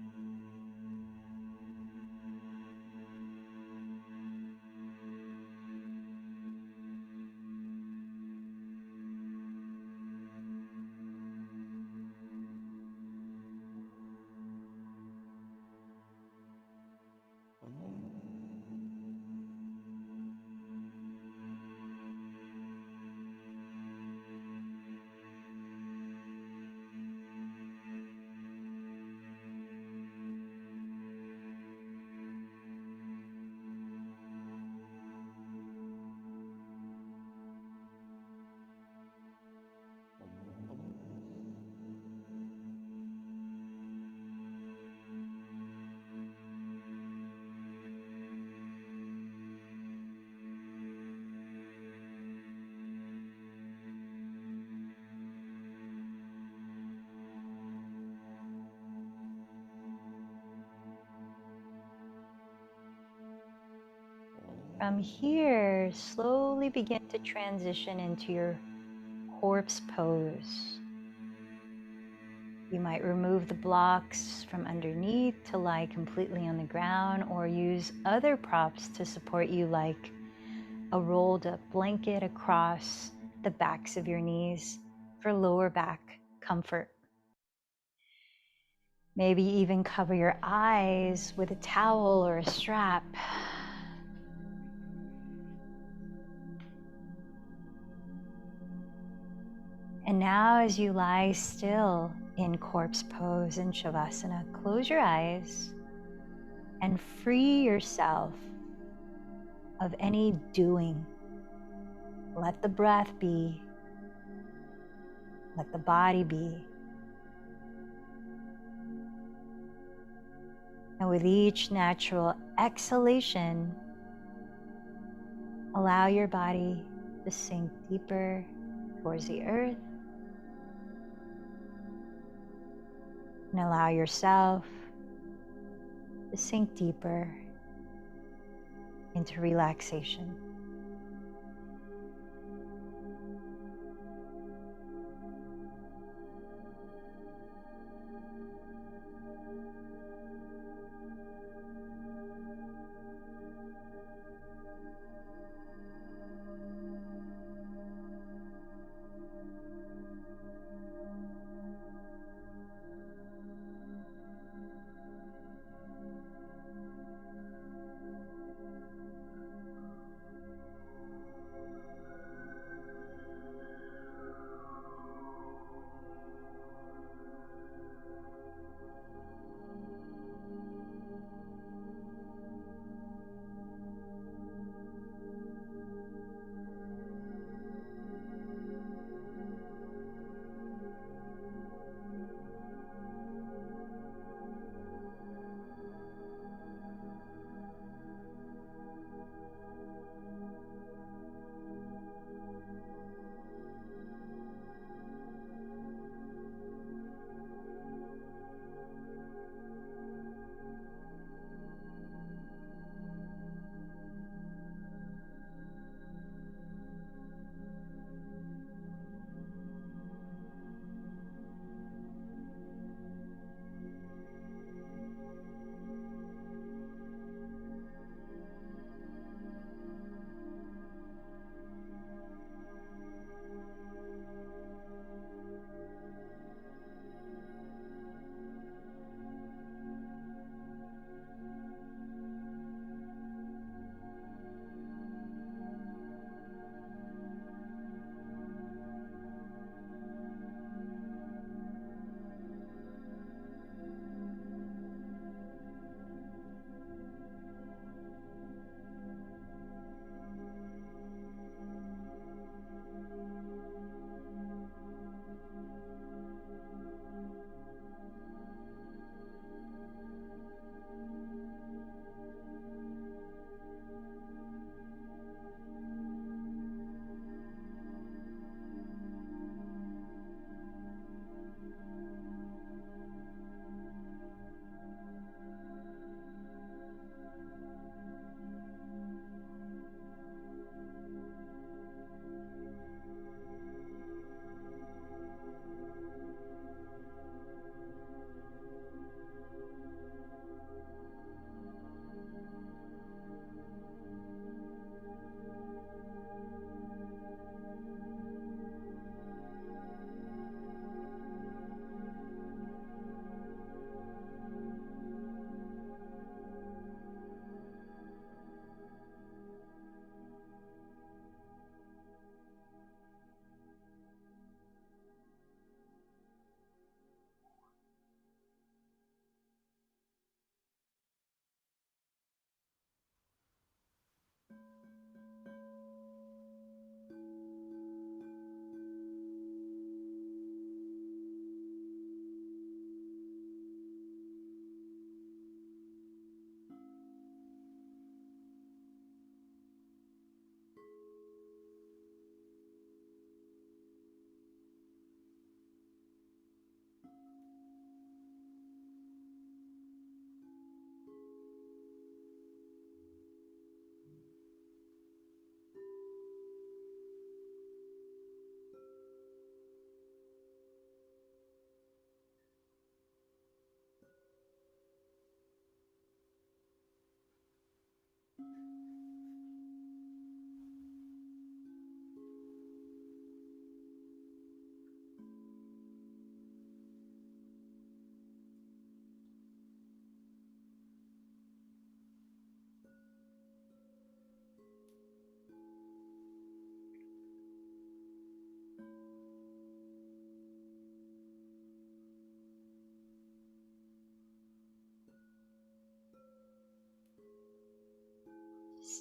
From here, slowly begin to transition into your corpse pose. You might remove the blocks from underneath to lie completely on the ground, or use other props to support you, like a rolled up blanket across the backs of your knees for lower back comfort. Maybe even cover your eyes with a towel or a strap. And now, as you lie still in corpse pose in Shavasana, close your eyes and free yourself of any doing. Let the breath be. Let the body be. And with each natural exhalation, allow your body to sink deeper towards the earth. And allow yourself to sink deeper into relaxation.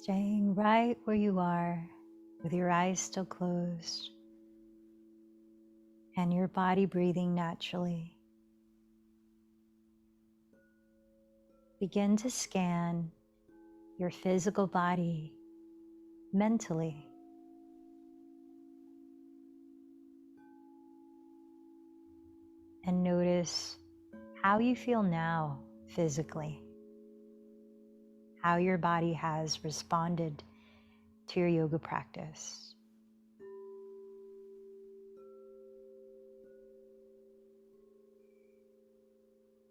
Staying right where you are with your eyes still closed and your body breathing naturally. Begin to scan your physical body mentally. And notice how you feel now physically, how your body has responded to your yoga practice.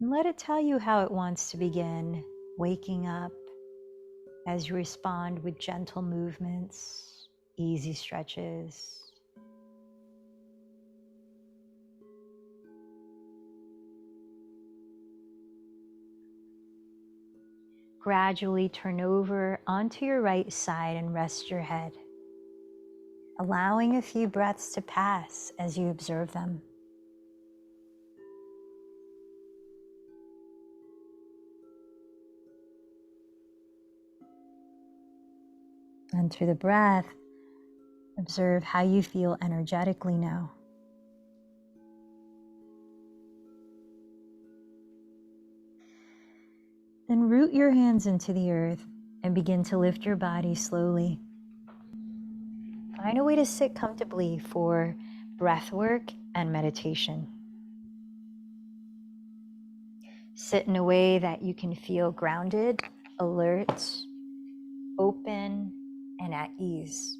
And let it tell you how it wants to begin waking up as you respond with gentle movements, easy stretches. Gradually turn over onto your right side and rest your head, allowing a few breaths to pass as you observe them. And through the breath, observe how you feel energetically now. Then root your hands into the earth and begin to lift your body slowly. Find a way to sit comfortably for breath work and meditation. Sit in a way that you can feel grounded, alert, open, and at ease.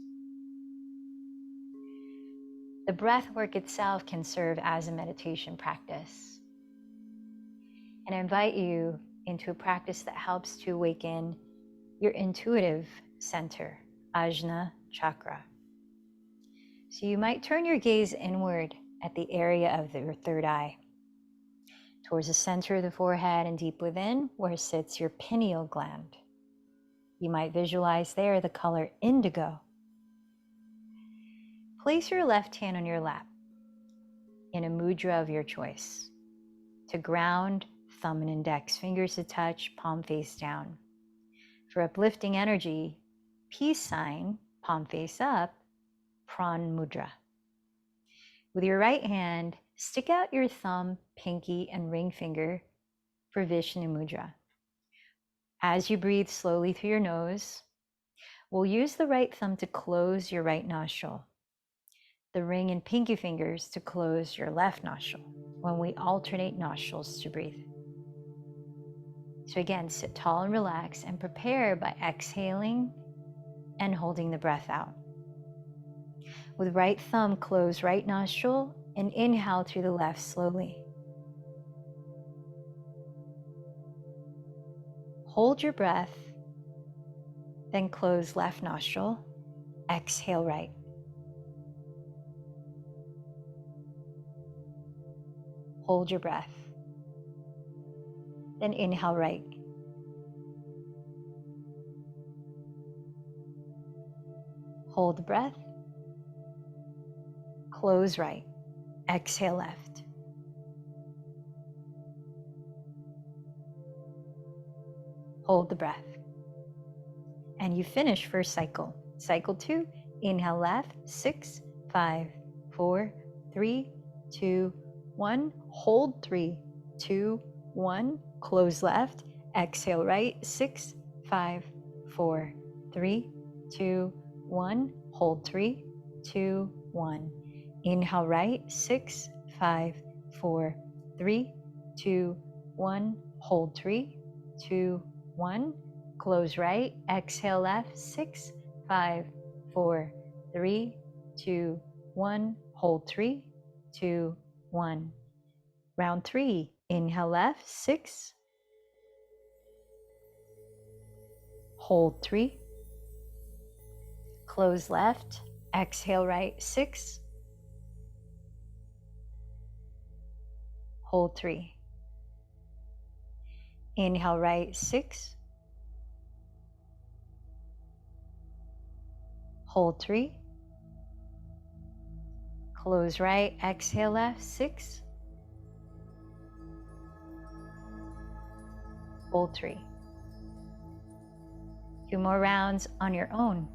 The breath work itself can serve as a meditation practice. And I invite you into a practice that helps to awaken your intuitive center, Ajna chakra. So you might turn your gaze inward at the area of your third eye, towards the center of the forehead and deep within, where sits your pineal gland. You might visualize there the color indigo. Place your left hand on your lap in a mudra of your choice. To ground, thumb and index fingers to touch, palm face down. For uplifting energy, peace sign, palm face up, pran mudra. With your right hand, stick out your thumb, pinky, and ring finger for Vishnu mudra. As you breathe slowly through your nose, we'll use the right thumb to close your right nostril, the ring and pinky fingers to close your left nostril when we alternate nostrils to breathe. So again, sit tall and relax and prepare by exhaling and holding the breath out. With right thumb, close right nostril and inhale through the left slowly. Hold your breath, then close left nostril, exhale right. Hold your breath, then inhale right. Hold the breath, close right, exhale left. Hold the breath. And you finish first cycle. Cycle 2, inhale left, 6, 5, 4, 3, 2, 1. Hold 3, 2, 1. Close left, exhale right, 6, 5, 4, 3, 2, 1. Hold 3, 2, 1. Inhale right, 6, 5, 4, 3, 2, 1. Hold 3, 2, 1. Close right, exhale left, 6, 5, 4, 3, 2, 1. Hold 3, 2, 1. Round 3, inhale left, 6. Hold 3. Close left, exhale right, 6. Hold 3. Inhale right, 6. Hold 3. Close right, exhale left, 6. Hold 3. 2 more rounds on your own.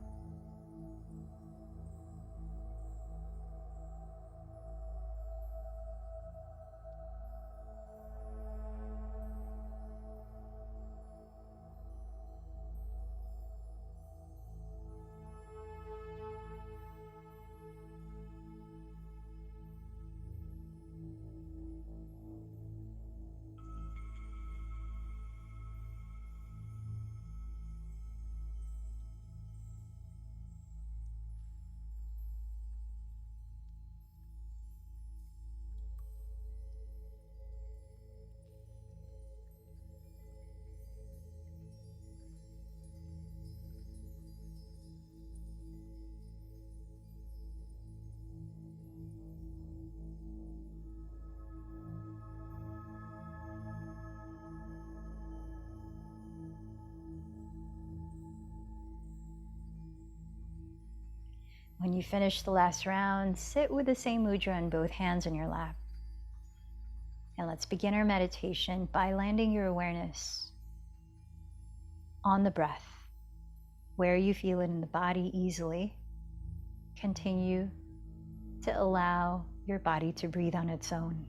When you finish the last round, sit with the same mudra and both hands on your lap. And let's begin our meditation by landing your awareness on the breath. Where you feel it in the body easily, continue to allow your body to breathe on its own.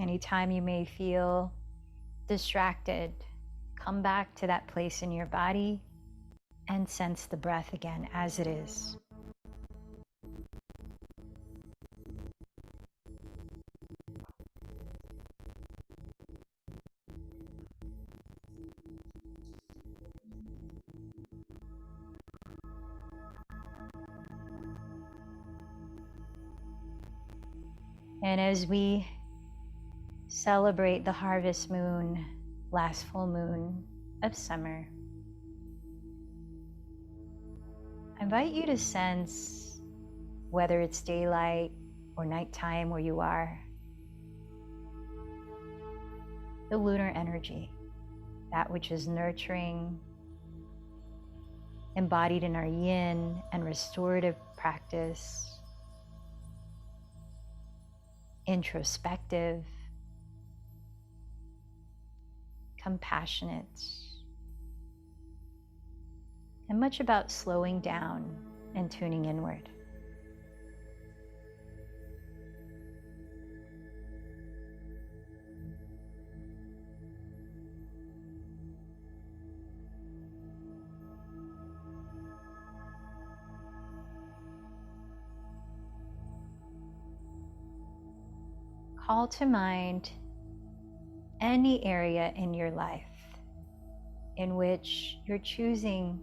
Anytime you may feel distracted, come back to that place in your body and sense the breath again as it is. And as we celebrate the harvest moon, last full moon of summer, I invite you to sense, whether it's daylight or nighttime where you are, the lunar energy, that which is nurturing, embodied in our yin and restorative practice, introspective, compassionate, and much about slowing down and tuning inward. Call to mind any area in your life in which you're choosing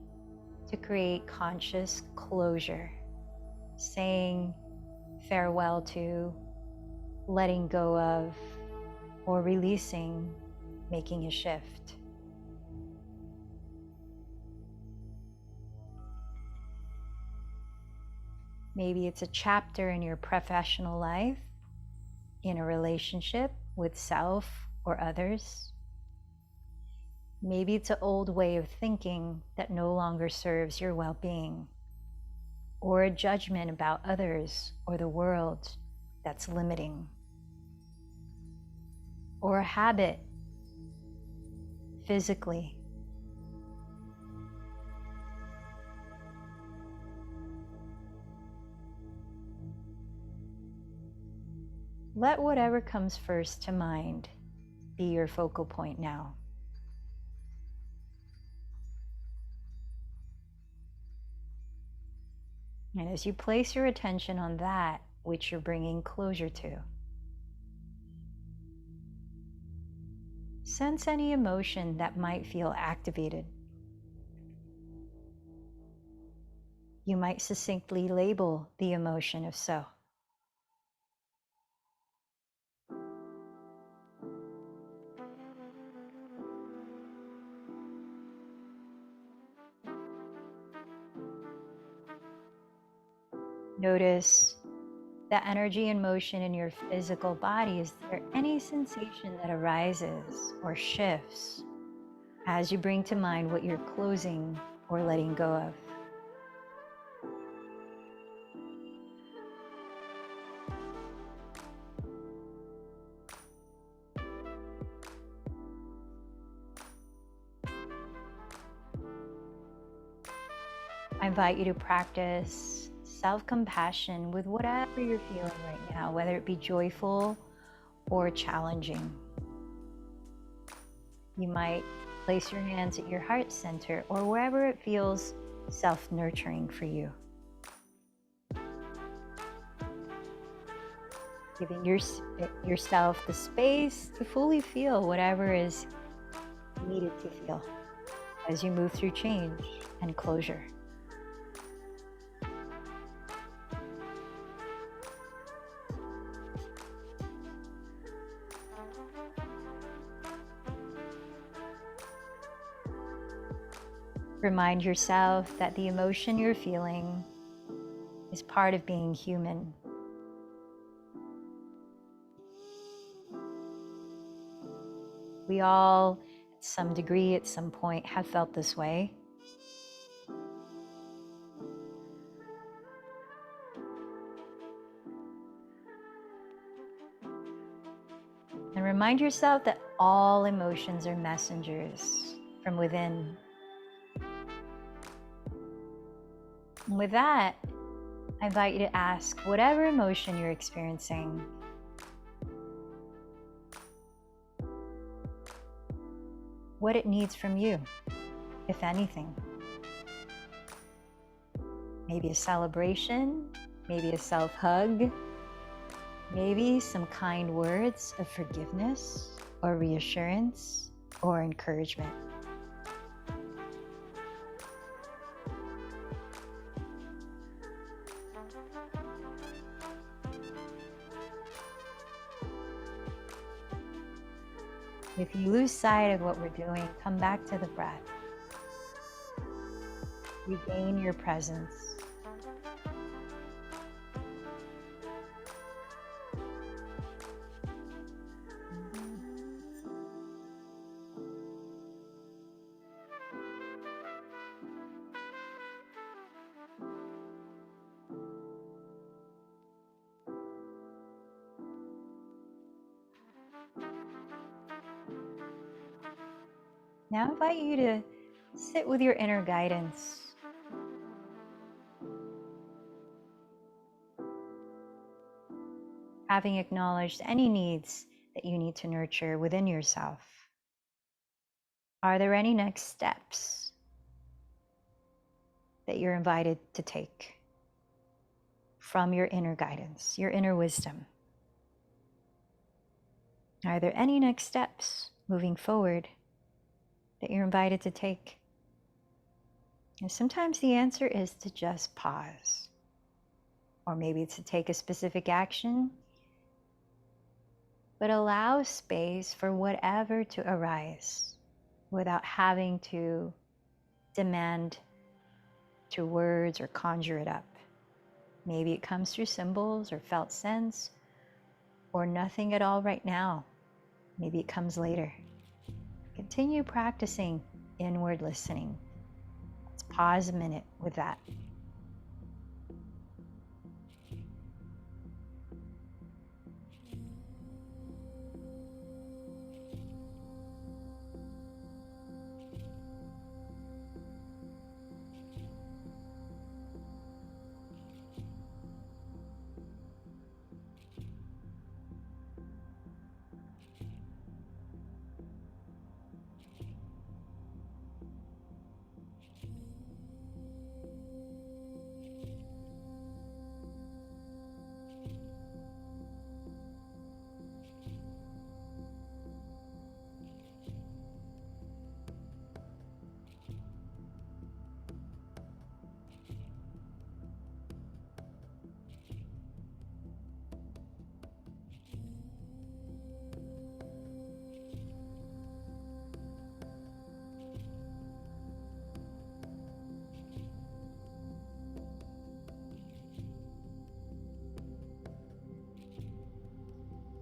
to create conscious closure, saying farewell to, letting go of, or releasing, making a shift. Maybe it's a chapter in your professional life, in a relationship with self or others. Maybe it's an old way of thinking that no longer serves your well-being, or a judgment about others or the world that's limiting, or a habit physically. Let whatever comes first to mind be your focal point now. And as you place your attention on that which you're bringing closure to, sense any emotion that might feel activated. You might succinctly label the emotion if so. Notice the energy and motion in your physical body. Is there any sensation that arises or shifts as you bring to mind what you're closing or letting go of? I invite you to practice self-compassion with whatever you're feeling right now, whether it be joyful or challenging. You might place your hands at your heart center or wherever it feels self-nurturing for you. Giving yourself the space to fully feel whatever is needed to feel as you move through change and closure. Remind yourself that the emotion you're feeling is part of being human. We all, at some degree, at some point, have felt this way. And remind yourself that all emotions are messengers from within. And with that, I invite you to ask whatever emotion you're experiencing, what it needs from you, if anything. Maybe a celebration, maybe a self-hug, maybe some kind words of forgiveness or reassurance or encouragement. If you lose sight of what we're doing, come back to the breath. Regain your presence. Now I invite you to sit with your inner guidance. Having acknowledged any needs that you need to nurture within yourself. Are there any next steps that you're invited to take from your inner guidance, your inner wisdom? Are there any next steps moving forward that you're invited to take? And sometimes the answer is to just pause, or maybe it's to take a specific action, but allow space for whatever to arise without having to demand through words or conjure it up. Maybe it comes through symbols or felt sense, or nothing at all right now. Maybe it comes later. Continue practicing inward listening. Let's pause a minute with that.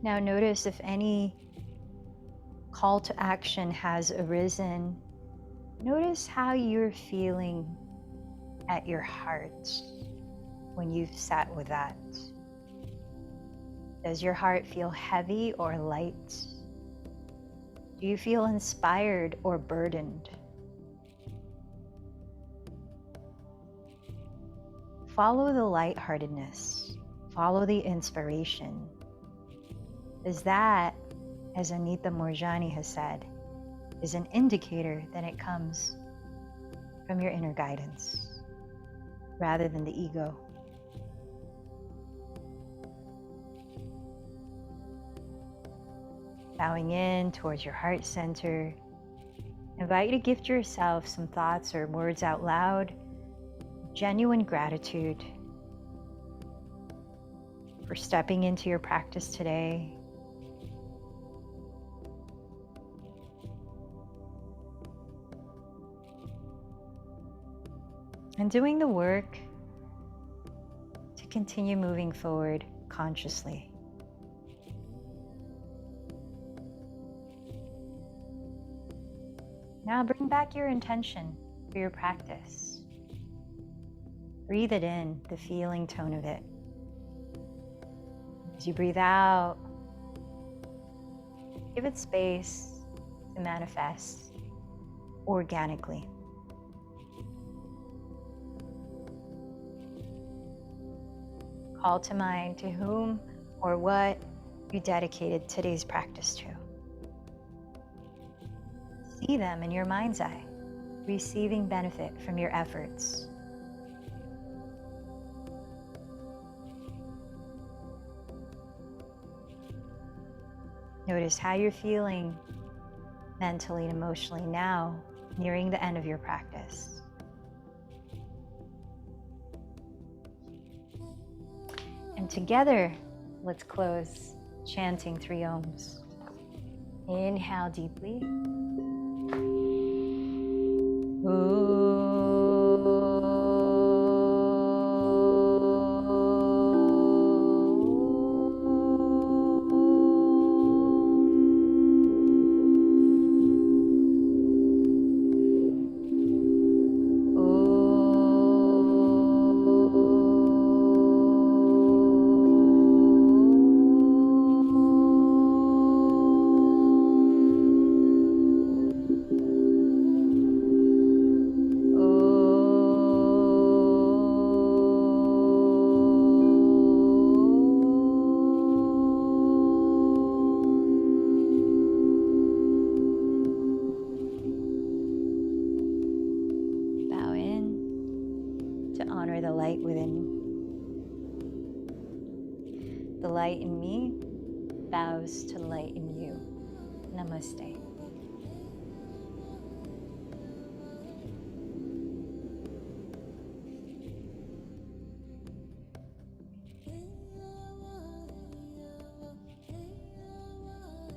Now notice if any call to action has arisen. Notice how you're feeling at your heart when you've sat with that. Does your heart feel heavy or light? Do you feel inspired or burdened? follow the lightheartedness, follow the inspiration. Is that, as Anita Morjani has said, is an indicator that it comes from your inner guidance rather than the ego. Bowing in towards your heart center, invite you to gift yourself some thoughts or words out loud, genuine gratitude for stepping into your practice today. And doing the work to continue moving forward consciously. Now bring back your intention for your practice. Breathe it in, the feeling tone of it. As you breathe out, give it space to manifest organically. Call to mind to whom or what you dedicated today's practice to. See them in your mind's eye, receiving benefit from your efforts. Notice how you're feeling mentally and emotionally now, nearing the end of your practice. And together, let's close chanting 3 ohms. Inhale deeply. Honor the light within. The light in me bows to the light in you. Namaste.